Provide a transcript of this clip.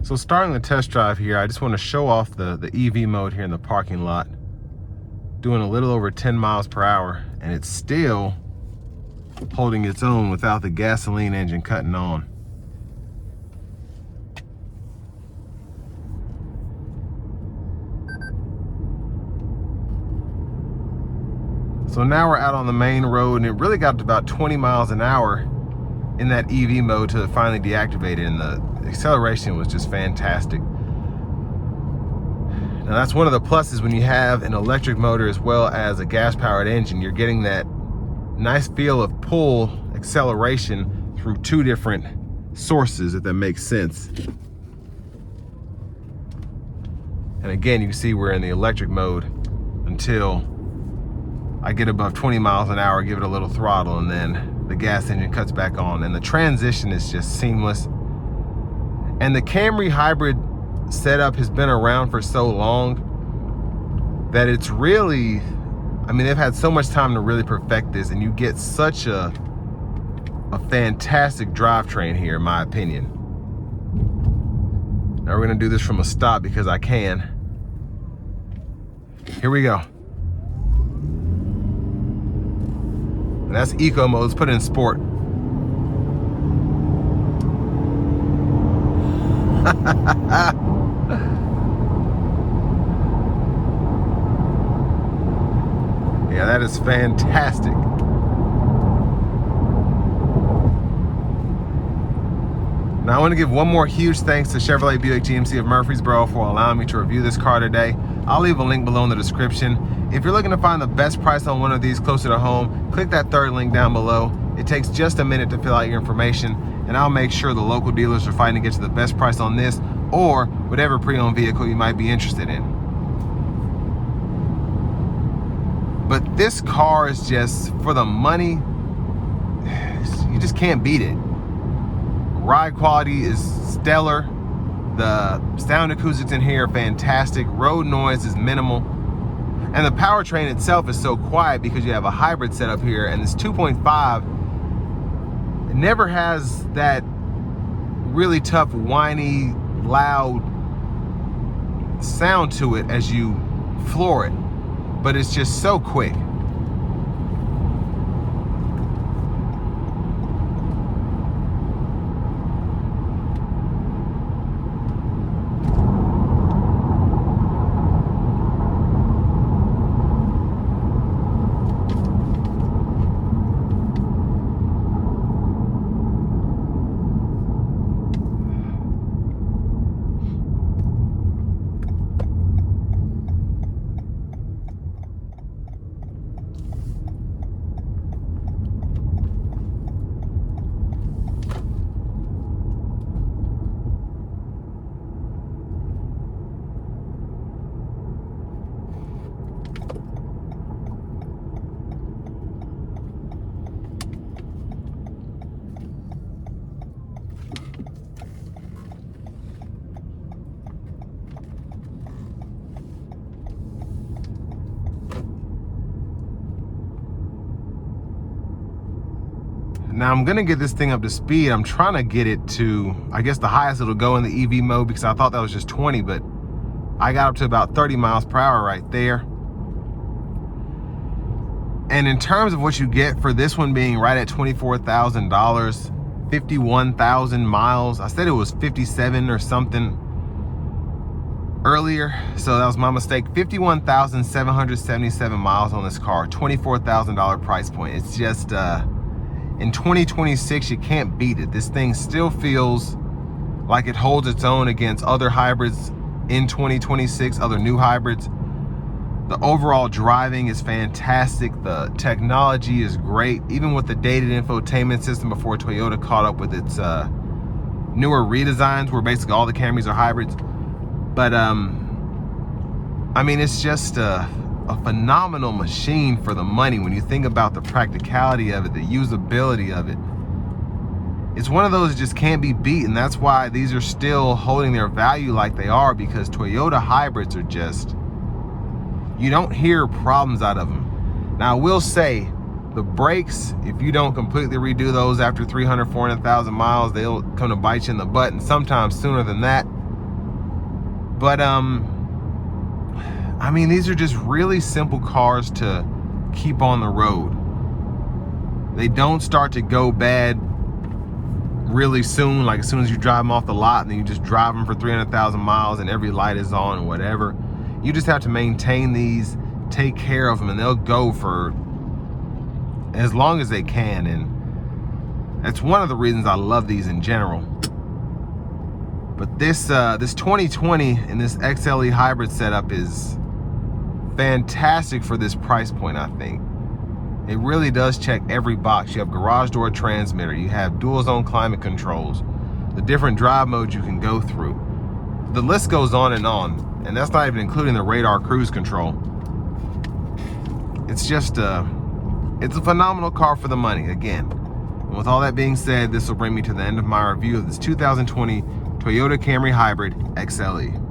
So starting the test drive here, I just want to show off the EV mode here in the parking lot. Doing a little over 10 miles per hour, and it's still holding its own without the gasoline engine cutting on. So now we're out on the main road, and it really got to about 20 miles an hour in that EV mode to finally deactivate it, and the acceleration was just fantastic. Now that's one of the pluses when you have an electric motor as well as a gas-powered engine. You're getting that nice feel of pull acceleration through two different sources, if that makes sense. And again, you can see we're in the electric mode until I get above 20 miles an hour, give it a little throttle, and then the gas engine cuts back on, and the transition is just seamless. And the Camry hybrid setup has been around for so long that it's really, I mean, they've had so much time to really perfect this, and you get such a fantastic drivetrain here, in my opinion. Now we're gonna do this from a stop because I can. Here we go. And that's eco mode. Let's put it in sport. Yeah, that is fantastic. Now I want to give one more huge thanks to Chevrolet Buick GMC of Murfreesboro for allowing me to review this car today. I'll leave a link below in the description. If you're looking to find the best price on one of these closer to home, click that third link down below. It takes just a minute to fill out your information, and I'll make sure the local dealers are fighting to get you the best price on this or whatever pre-owned vehicle you might be interested in. But this car is just, for the money, you just can't beat it. Ride quality is stellar. The sound acoustics in here are fantastic. Road noise is minimal. And the powertrain itself is so quiet because you have a hybrid setup here, and this 2.5, it never has that really tough, whiny, loud sound to it as you floor it. But it's just so quick. Now I'm gonna get this thing up to speed. I'm trying to get it to, I guess the highest it'll go in the EV mode, because I thought that was just 20, but I got up to about 30 miles per hour right there. And in terms of what you get for this one being right at $24,000, 51,000 miles, I said it was 57 or something earlier, so that was my mistake. 51,777 miles on this car, $24,000 price point. It's just, in 2026, you can't beat it. This thing still feels like it holds its own against other hybrids in 2026, other new hybrids. The overall driving is fantastic. The technology is great, even with the dated infotainment system before Toyota caught up with its newer redesigns where basically all the Camrys are hybrids. But I mean, it's just a phenomenal machine for the money when you think about the practicality of it, the usability of it. It's one of those that just can't be beat, and that's why these are still holding their value like they are, because Toyota hybrids are just, you don't hear problems out of them. Now I will say, the brakes, if you don't completely redo those after 300, 400,000 miles, they'll come to bite you in the butt, and sometimes sooner than that. But I mean, these are just really simple cars to keep on the road. They don't start to go bad really soon, like as soon as you drive them off the lot, and then you just drive them for 300,000 miles and every light is on or whatever. You just have to maintain these, take care of them, and they'll go for as long as they can. And that's one of the reasons I love these in general. But this 2020 and this XLE hybrid setup is fantastic for this price point, I think. It really does check every box. You have garage door transmitter, you have dual zone climate controls, the different drive modes you can go through. The list goes on, and that's not even including the radar cruise control. It's just it's a phenomenal car for the money, again. And with all that being said, this will bring me to the end of my review of this 2020 Toyota Camry Hybrid XLE.